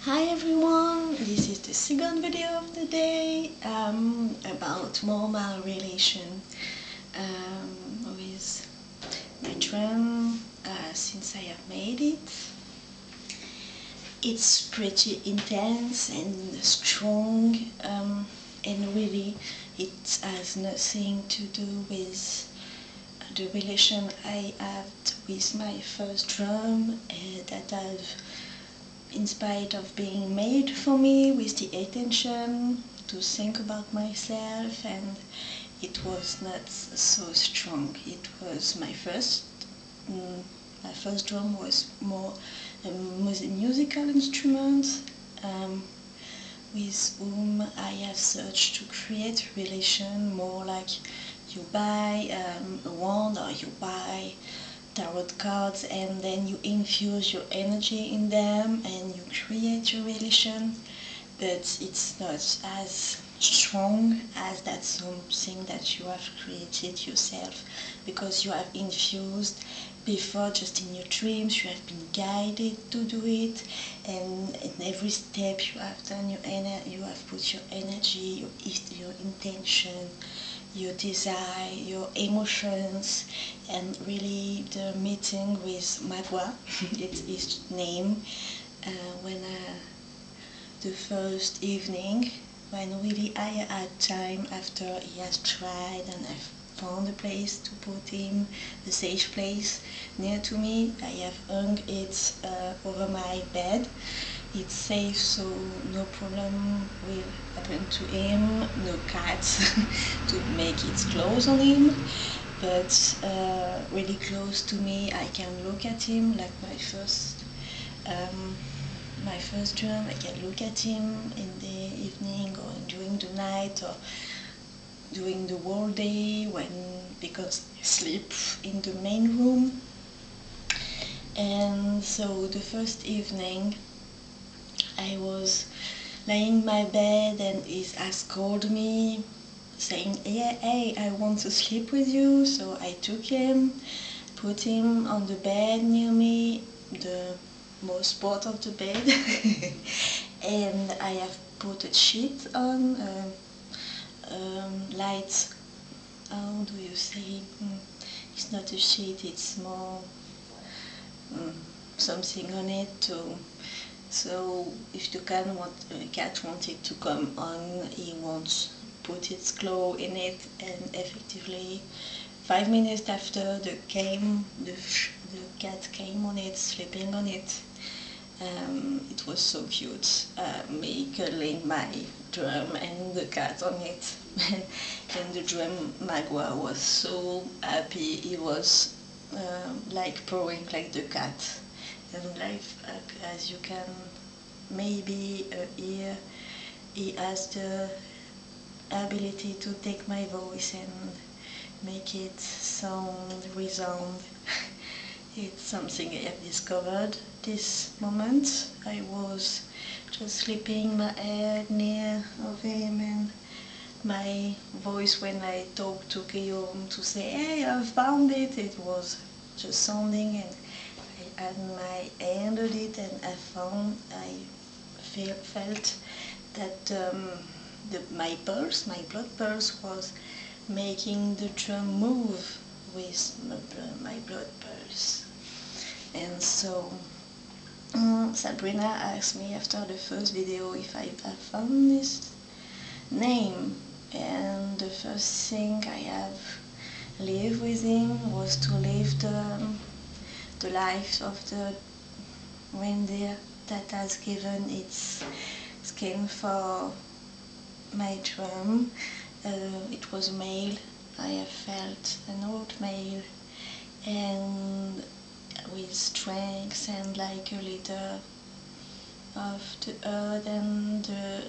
Hi everyone, this is the second video of the day about more my relation with my drum since I have made it. It's pretty intense and strong and really it has nothing to do with the relation I had with my first drum that I've in spite of being made for me with the attention to think about myself, and it was not so strong. It was my first drum was more a musical instrument with whom I have searched to create relation more like you buy a wand or you buy tarot cards and then you infuse your energy in them and you create your relation, but it's not as strong as that something that you have created yourself because you have infused before just in your dreams. You have been guided to do it, and in every step you have done you have put your energy, your intention, your desire, your emotions, and really the meeting with Magua, it's his name, when the first evening, when really I had time after he has tried and I found a place to put him, a safe place near to me. I have hung it over my bed. It's safe, so no problem will happen to him, no cats to make its claws on him, but really close to me. I can look at him like um, my first drum. I can look at him in the evening or during the night or during the whole day because I sleep in the main room. And so the first evening I was laying in my bed and he has called me saying, hey, I want to sleep with you. So I took him, put him on the bed near me, the most part of the bed, and I have put a sheet on, light, how do you say, it's not a sheet, it's more something on it too. So if the cat wanted to come on, he won't put its claw in it, and effectively 5 minutes after the cat came on it, sleeping on it. It was so cute, me cuddling my drum and the cat on it. And the drum Magua was so happy. He was like purring like the cat, and like as you can maybe hear, he has the ability to take my voice and make it resound. It's something I have discovered this moment. I was just sleeping my head near of him, and my voice when I talked to Guillaume to say, hey, I found it, it was just sounding, and I had my hand on it and I felt that my blood pulse was making the drum move with my blood pulse. And so Sabrina asked me after the first video if I found this name, and the first thing I have lived with him was to live the life of the reindeer that has given its skin for my drum. It was male. I have felt an old male, and with strength and like a little of the earth, and the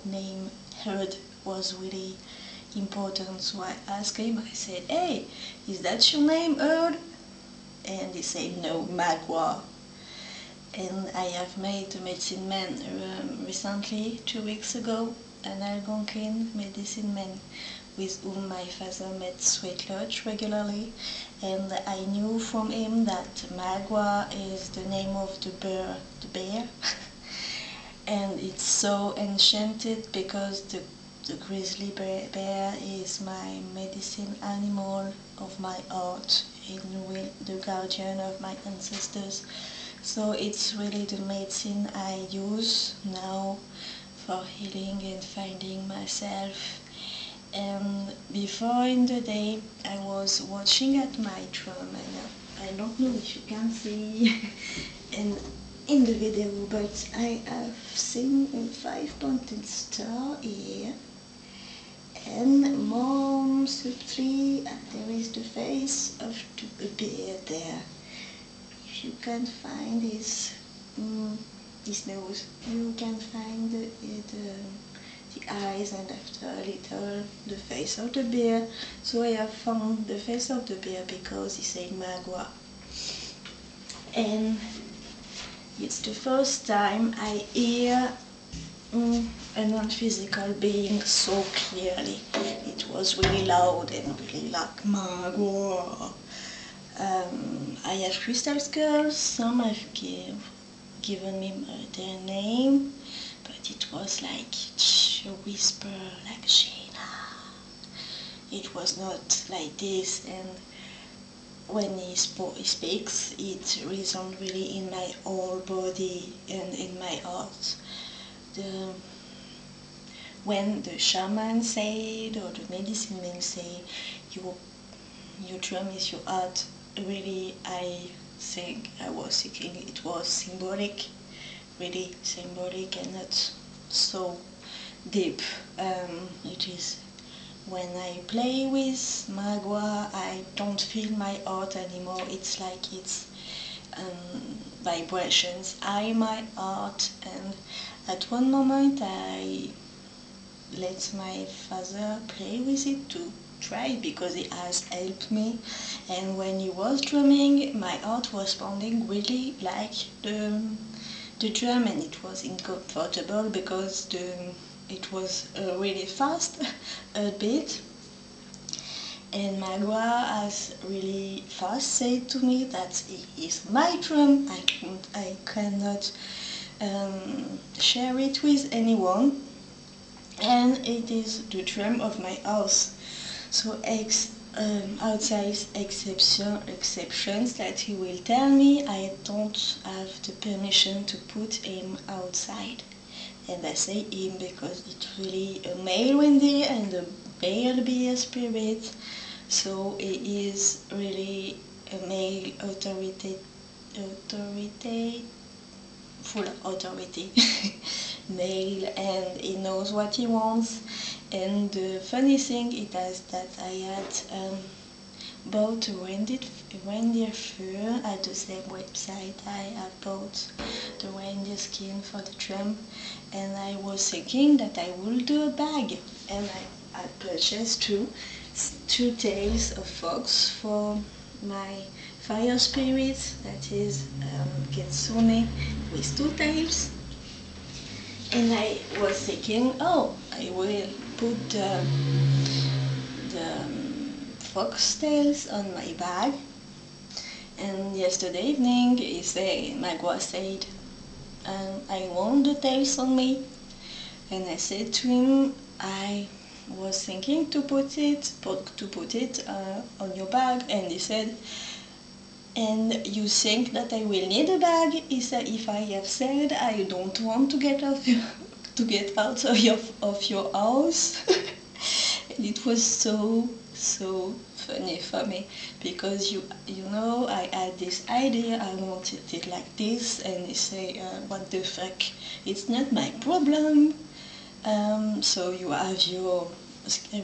name Herd was really important. So I asked him, I said, hey, is that your name, Herd? And he said, no, Magua. And I have made a medicine man recently, 2 weeks ago, an Algonquin medicine man with whom my father met Sweet Lodge regularly, and I knew from him that Magua is the name of the bear, and it's so enchanted because the grizzly bear is my medicine animal of my heart and the guardian of my ancestors. So it's really the medicine I use now for healing and finding myself. And before in the day I was watching at my drum, and I don't know if you can see in the video, but I have seen a 5-pointed star here, and more subtly there is the face of a bear there. If you can find his nose, you can find the eyes, and after a little the face of the bear. So I have found the face of the bear because he said Magua. And it's the first time I hear a non-physical being so clearly. It was really loud and really like Magua. I have crystal skulls. Some have given me their name, but it was like a whisper, like Sheena. It was not like this, and when he speaks, it resounds really in my whole body and in my heart. When the shaman said, or the medicine man say, your drum is your heart, really I think I was thinking it was symbolic, really symbolic and not so deep. It is when I play with Magua, I don't feel my heart anymore. It's like it's vibrations. My heart, and at one moment I let my father play with it to try because he has helped me, and when he was drumming my heart was pounding really like the drum, and it was uncomfortable because it was really fast a bit. And Magua has really fast said to me that it is my drum, I cannot share it with anyone, and it is the drum of my house. So outside exceptions that he will tell me, I don't have the permission to put him outside. And I say him because it's really a male reindeer and a male bear spirit. So he is really a male full authority male, and he knows what he wants. And the funny thing is that I had bought a reindeer fur at the same website I have bought the reindeer skin for the drum, and I was thinking that I will do a bag, and I purchased two tails of fox for my fire spirit, that is Kitsune with 2 tails. And I was thinking, oh, I will put the fox tails on my bag. And yesterday evening, Magua said, I want the tails on me. And I said to him, I was thinking to put it on your bag, and he said, and you think that I will need a bag? He said, if I have said I don't want to get out of your house. And it was so funny for me, because you know, I had this idea, I wanted it like this, and he say, what the fuck, it's not my problem. So you have your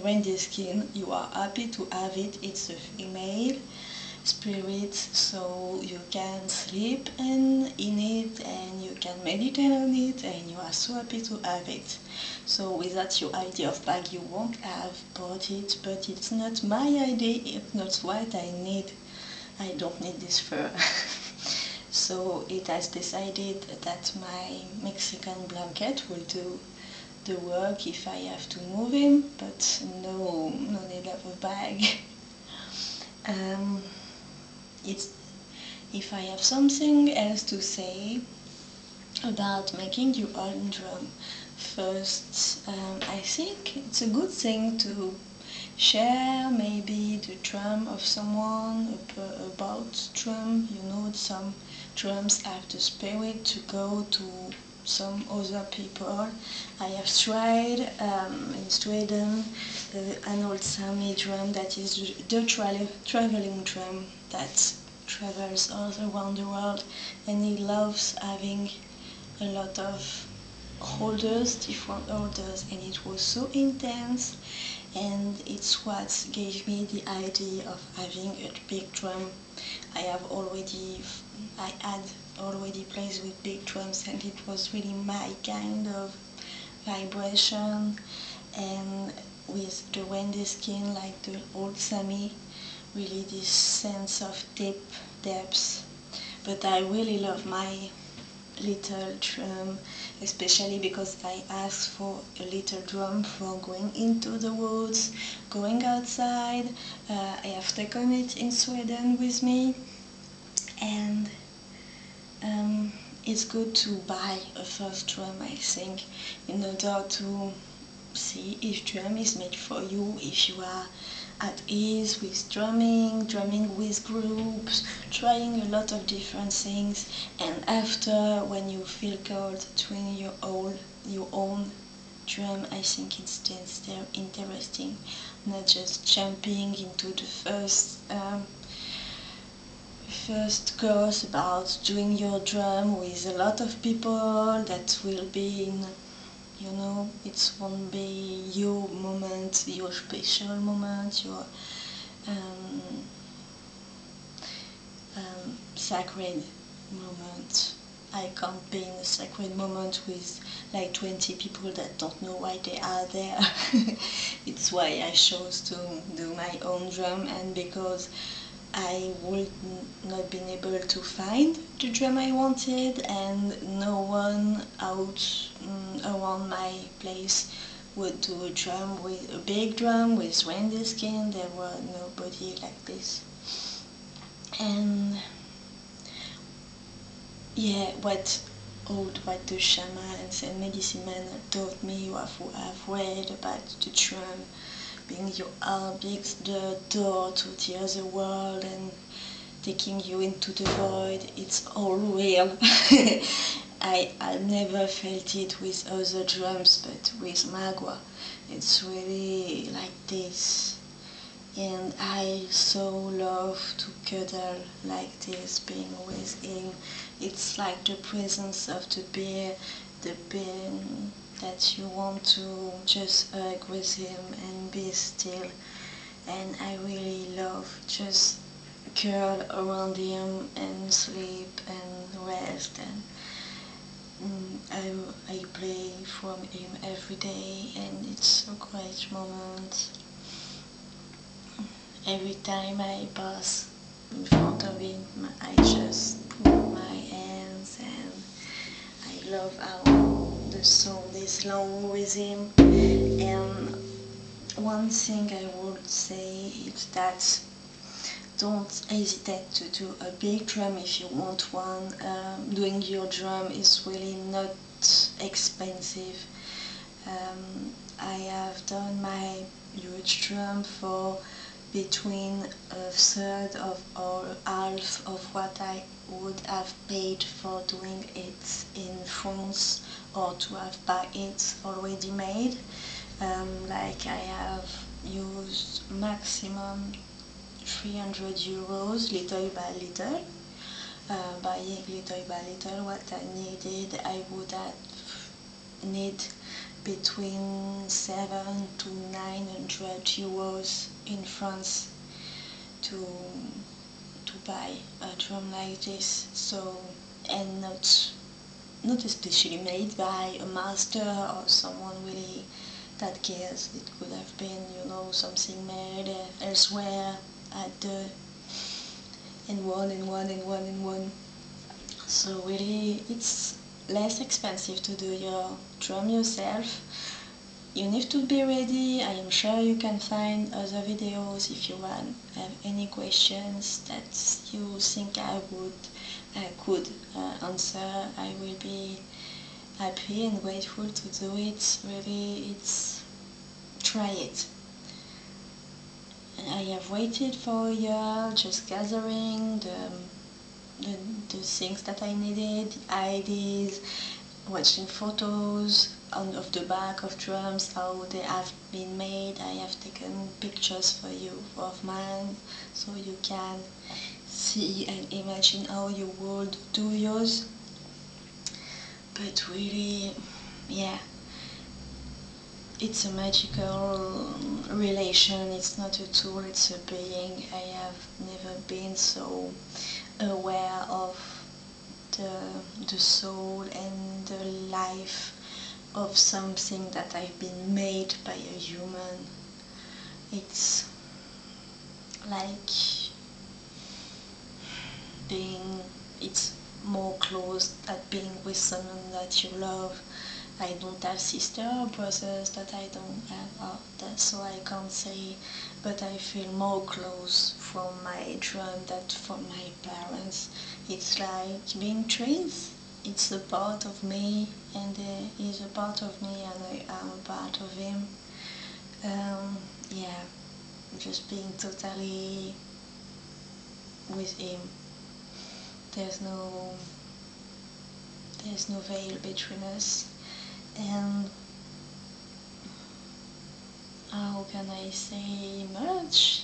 reindeer skin, you are happy to have it, it's a female spirit, so you can sleep in it and you can meditate on it, and you are so happy to have it. So without your idea of bag, you won't have bought it, but it's not my idea, it's not what I need. I don't need this fur. So it has decided that my Mexican blanket will do the work if I have to move him, but no need of a bag. It's if I have something else to say about making your own drum. First, I think it's a good thing to share maybe the drum of someone about drum. You know, some drums have the spirit to go to some other people. I have tried in Sweden an old Sami drum that is the traveling drum that travels all around the world, and he loves having a lot of holders, different holders, and it was so intense, and it's what gave me the idea of having a big drum. I had already played with big drums, and it was really my kind of vibration, and with the windy skin like the old Sami, really this sense of depth. But I really love my little drum, especially because I asked for a little drum for going into the woods, going outside. I have taken it in Sweden with me, and it's good to buy a first drum, I think, in order to see if drum is made for you, if you are at ease with drumming with groups, trying a lot of different things, and after, when you feel called to your own drum, I think it's interesting, not just jumping into the first course about doing your drum with a lot of people that will be in, you know, it won't be your moment, your special moment, your sacred moment. I can't be in a sacred moment with like 20 people that don't know why they are there. It's why I chose to do my own drum, and because I would not been able to find the drum I wanted, and no one around my place would do a big drum with reindeer skin. There were nobody like this. And yeah, what the shamans and medicine men taught me, you have read about the drum being your big the door to the other world and taking you into the void. It's all real. I never felt it with other drums, but with Magua it's really like this. And I so love to cuddle like this, being with him. It's like the presence of the bear that you want to just hug with him and be still. And I really love just curl around him and sleep and rest, and I play from him every day, and it's a great moment. Every time I pass in front of him, I just put my hands, and I love how the sound is long with him. And one thing I would say is that don't hesitate to do a big drum if you want one. Doing your drum is really not expensive. I have done my huge drum for between a third of or half of what I would have paid for doing it in France, or to have buy it already made. Like I have used maximum 300 euros little by little. Buying little by little what I needed, I would have need between 7 to 900 euros in France to buy a drum like this. So, and not especially made by a master or someone really that cares. It could have been, you know, something made elsewhere at the in one. So really, it's less expensive to do your drum yourself. you need to be ready. I am sure you can find other videos. If you have any questions that you think I could answer, I will be happy and grateful to do it. Really, try it. I have waited for a year, just gathering the things that I needed, the ideas, watching photos of the back of drums, how they have been made. I have taken pictures for you of mine, so you can see and imagine how you would do yours. But really, yeah, it's a magical relation. It's not a tool, it's a being. I have never been so aware of the soul and the life of something that I've been made by a human. It's like it's more close at being with someone that you love. I don't have sister or brothers that I don't have, so I can't say, but I feel more close from my drum than from my parents. It's like being twins. It's a part of me, and he's a part of me, and I am a part of him. Yeah, just being totally with him. There's no veil between us, and how can I say much?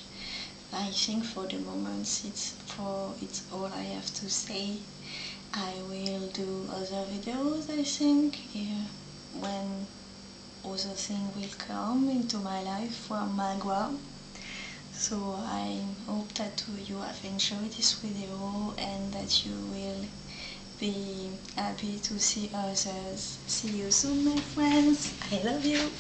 I think for the moment it's all I have to say. I will do other videos, I think, yeah, when other thing will come into my life from Magua. So I hope that you have enjoyed this video and that you will be happy to see others. See you soon, my friends. I love you.